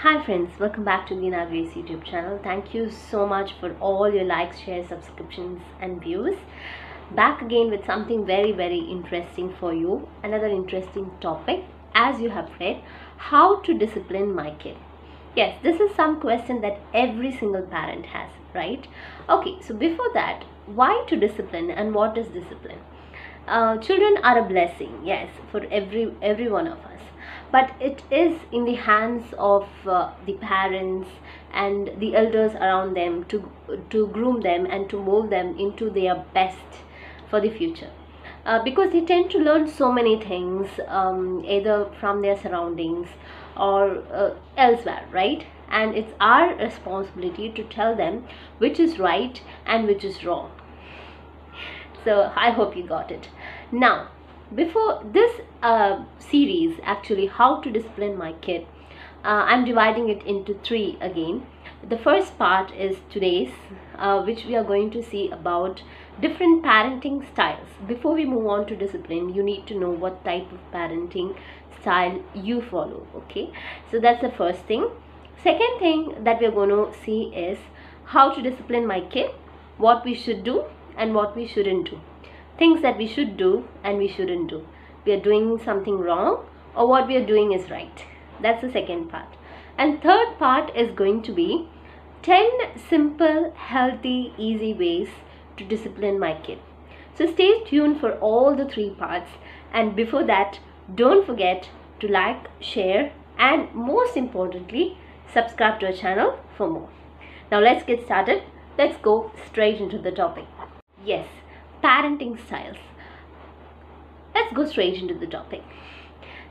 Hi friends, welcome back to the Grace YouTube channel. Thank you so much for all your likes, shares, subscriptions and views. Back again with something very interesting for you. Another interesting topic, as you have read, how to discipline my kid. Yes, this is some question that every single parent has, right? Okay, so before that, why to discipline and what is discipline? Children are a blessing, yes, for every one of us, but it is in the hands of the parents and the elders around them to groom them and to mold them into their best for the future, because they tend to learn so many things, either from their surroundings or elsewhere, right? And it's our responsibility to tell them which is right and which is wrong. So I hope you got it. Now, before this series, actually, how to discipline my kid, I'm dividing it into three again. The first part is today's, which we are going to see about different parenting styles. Before we move on to discipline, you need to know what type of parenting style you follow. Okay, so that's the first thing. Second thing that we're going to see is how to discipline my kid, what we should do and what we shouldn't do, things that we should do and we shouldn't do, we are doing something wrong or what we are doing is right. That's the second part. And third part is going to be 10 simple, healthy, easy ways to discipline my kid. So stay tuned for all the three parts, and before that, don't forget to like, share and most importantly, subscribe to our channel for more. Now let's get started. Let's go straight into the topic. Yes, parenting styles. Let's go straight into the topic.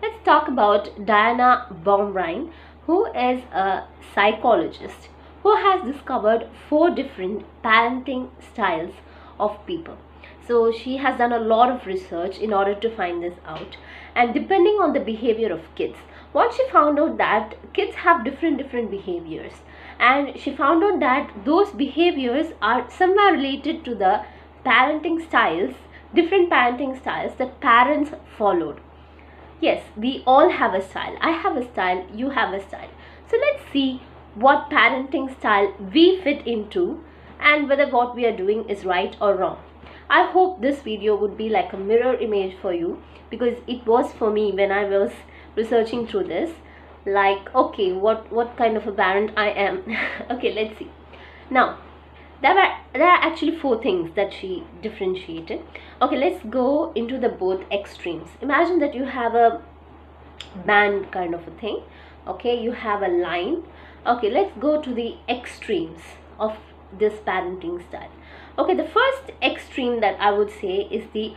Let's talk about Diana Baumrind, who is a psychologist who has discovered 4 different parenting styles of people. So she has done a lot of research in order to find this out, and depending on the behavior of kids, what she found out that kids have different behaviors, and she found out that those behaviors are somewhere related to the parenting styles, different parenting styles that parents followed. Yes, we all have a style. I have a style, you have a style. So let's see what parenting style we fit into and whether what we are doing is right or wrong. I hope this video would be like a mirror image for you, because it was for me when I was researching through this, like, okay, what kind of a parent I am. Okay, let's see. Now, there are actually 4 things that she differentiated. Okay, let's go into the both extremes. Imagine that you have a band kind of a thing. Okay, you have a line. Okay, let's go to the extremes of this parenting style. Okay, the first extreme that I would say is the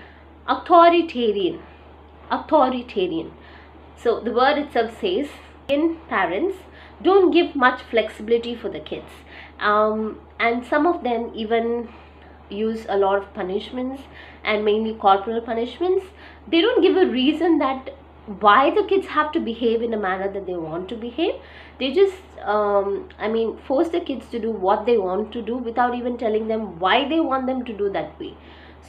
authoritarian. So the word itself says, in parents don't give much flexibility for the kids, and some of them even use a lot of punishments, and mainly corporal punishments. They don't give a reason that why the kids have to behave in a manner that they want to behave. They just force the kids to do what they want to do without even telling them why they want them to do that way.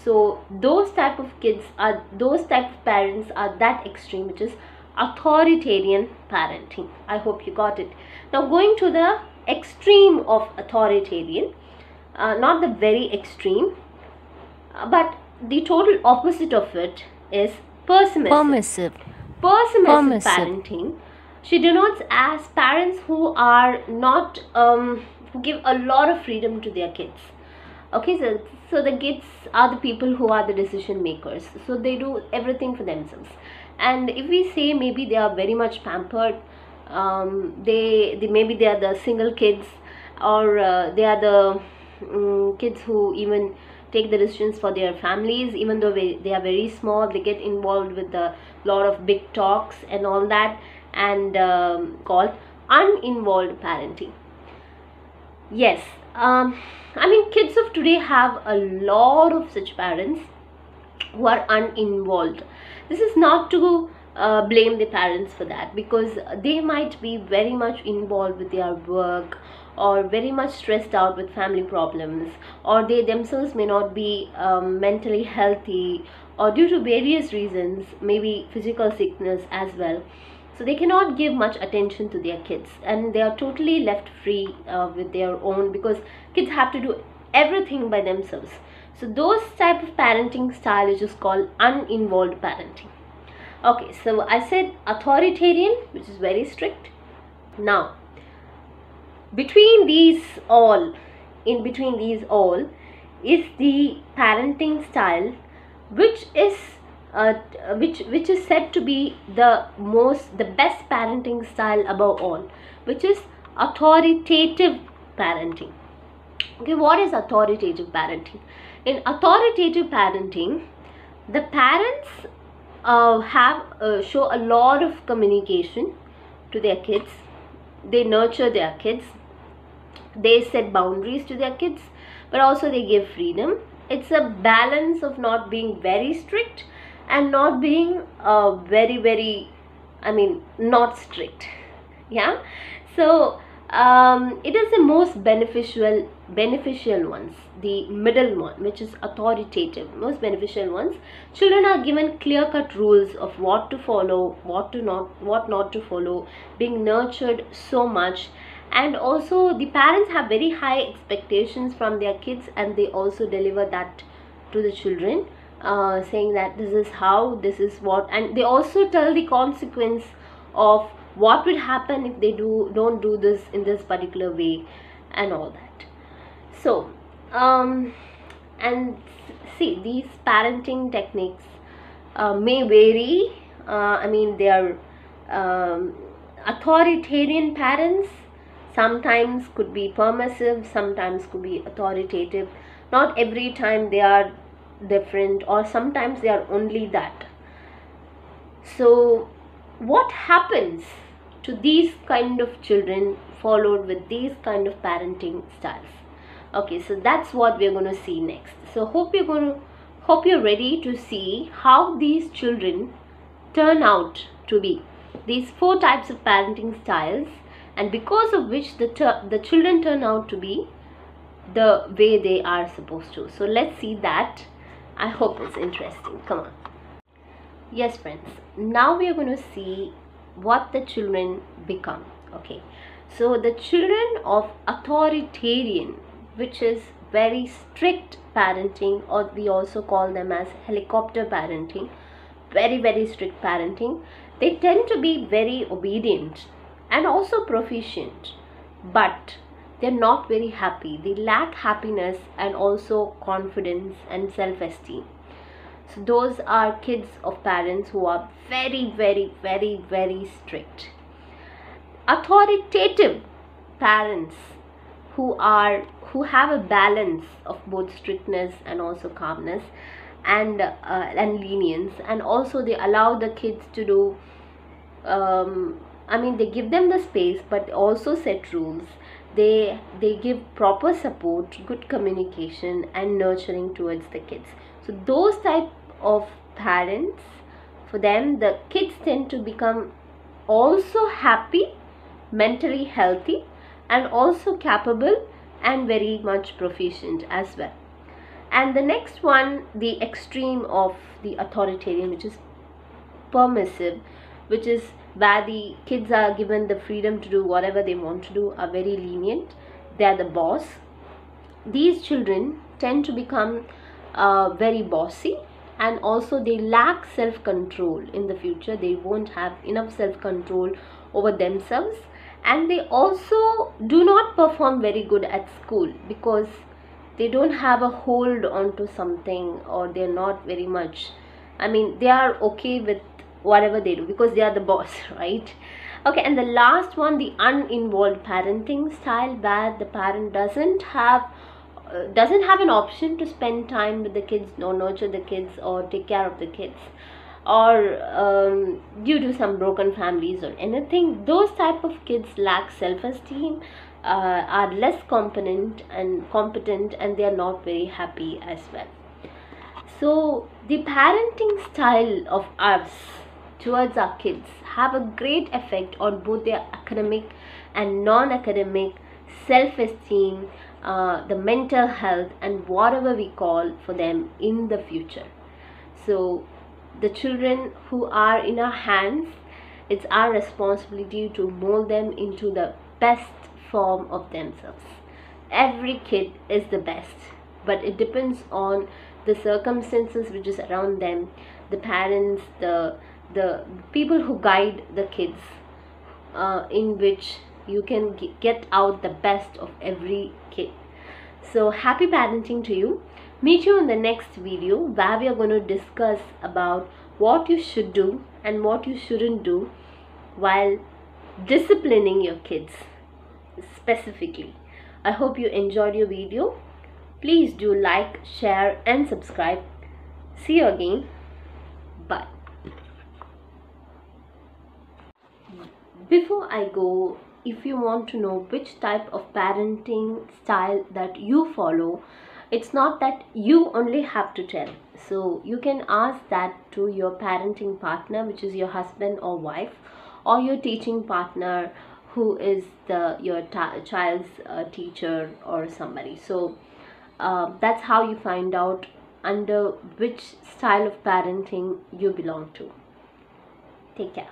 So those type of parents are that extreme, which is authoritarian parenting. I hope you got it. Now going to the extreme of authoritarian, not the very extreme, but the total opposite of it is permissive parenting. She denotes as parents who are not who give a lot of freedom to their kids. Okay, so the kids are the people who are the decision makers, so they do everything for themselves. And if we say maybe they are very much pampered, they maybe they are the single kids, or they are the kids who even take the decisions for their families, even though they are very small. They get involved with a lot of big talks and all that, and called uninvolved parenting. Yes, kids of today have a lot of such parents who are uninvolved. This is not to blame the parents for that, because they might be very much involved with their work, or very much stressed out with family problems, or they themselves may not be mentally healthy, or due to various reasons, maybe physical sickness as well. So they cannot give much attention to their kids, and they are totally left free with their own, because kids have to do everything by themselves. So those type of parenting style is just called uninvolved parenting. Okay, so I said authoritarian, which is very strict. Now, between these all, in between these all, is the parenting style which is which is said to be the best parenting style above all, which is authoritative parenting. Okay, what is authoritative parenting? In authoritative parenting, the parents show a lot of communication to their kids. They nurture their kids, they set boundaries to their kids, but also they give freedom. It's a balance of not being very strict and not being very, not strict. Yeah. So it is the most beneficial ones, the middle one, which is authoritative, most beneficial ones. Children are given clear-cut rules of what to follow, what not to follow, being nurtured so much. And also the parents have very high expectations from their kids, and they also deliver that to the children, saying that this is how, this is what, and they also tell the consequence of what would happen if they don't do this in this particular way and all that. So and see, these parenting techniques may vary. They are authoritarian parents sometimes could be permissive, sometimes could be authoritative. Not every time they are different, or sometimes they are only that. So what happens to these kind of children followed with these kind of parenting styles? Okay, so that's what we're going to see next. So hope you're ready to see how these children turn out to be, these 4 types of parenting styles, and because of which the children turn out to be the way they are supposed to. So let's see that. I hope it's interesting. Come on. Yes, friends, now we are going to see what the children become. Okay, so the children of authoritarian, which is very strict parenting, or we also call them as helicopter parenting, very strict parenting, they tend to be very obedient and also proficient, but they're not very happy. They lack happiness and also confidence and self-esteem. So those are kids of parents who are very strict. Authoritative parents who have a balance of both strictness and also calmness and lenience, and also they allow the kids to do they give them the space, but also set rules. They give proper support, good communication and nurturing towards the kids. So those type of parents, for them the kids tend to become also happy, mentally healthy, and also capable and very much proficient as well. And the next one, the extreme of the authoritarian, which is permissive, which is where the kids are given the freedom to do whatever they want to do, are very lenient, they are the boss. These children tend to become very bossy, and also they lack self-control in the future. They won't have enough self-control over themselves, and they also do not perform very good at school because they don't have a hold onto something, or they're not very much, they are okay with whatever they do because they are the boss, right? Okay, and the last one, the uninvolved parenting style, where the parent doesn't have an option to spend time with the kids, or nurture the kids, or take care of the kids, or due to some broken families or anything. Those type of kids lack self-esteem, are less competent, and they are not very happy as well. So the parenting style of us towards our kids have a great effect on both their academic and non-academic self-esteem, the mental health, and whatever we call for them in the future. So the children who are in our hands, It's our responsibility to mold them into the best form of themselves. Every kid is the best, but it depends on the circumstances which is around them, the parents, the people who guide the kids, in which you can get out the best of every kid. So happy parenting to you. Meet you in the next video where we are going to discuss about what you should do and what you shouldn't do while disciplining your kids specifically. I hope you enjoyed your video. Please do like, share and subscribe. See you again. Bye. Before I go, if you want to know which type of parenting style that you follow, it's not that you only have to tell. So you can ask that to your parenting partner, which is your husband or wife, or your teaching partner, who is your child's teacher or somebody. So that's how you find out under which style of parenting you belong to. Take care.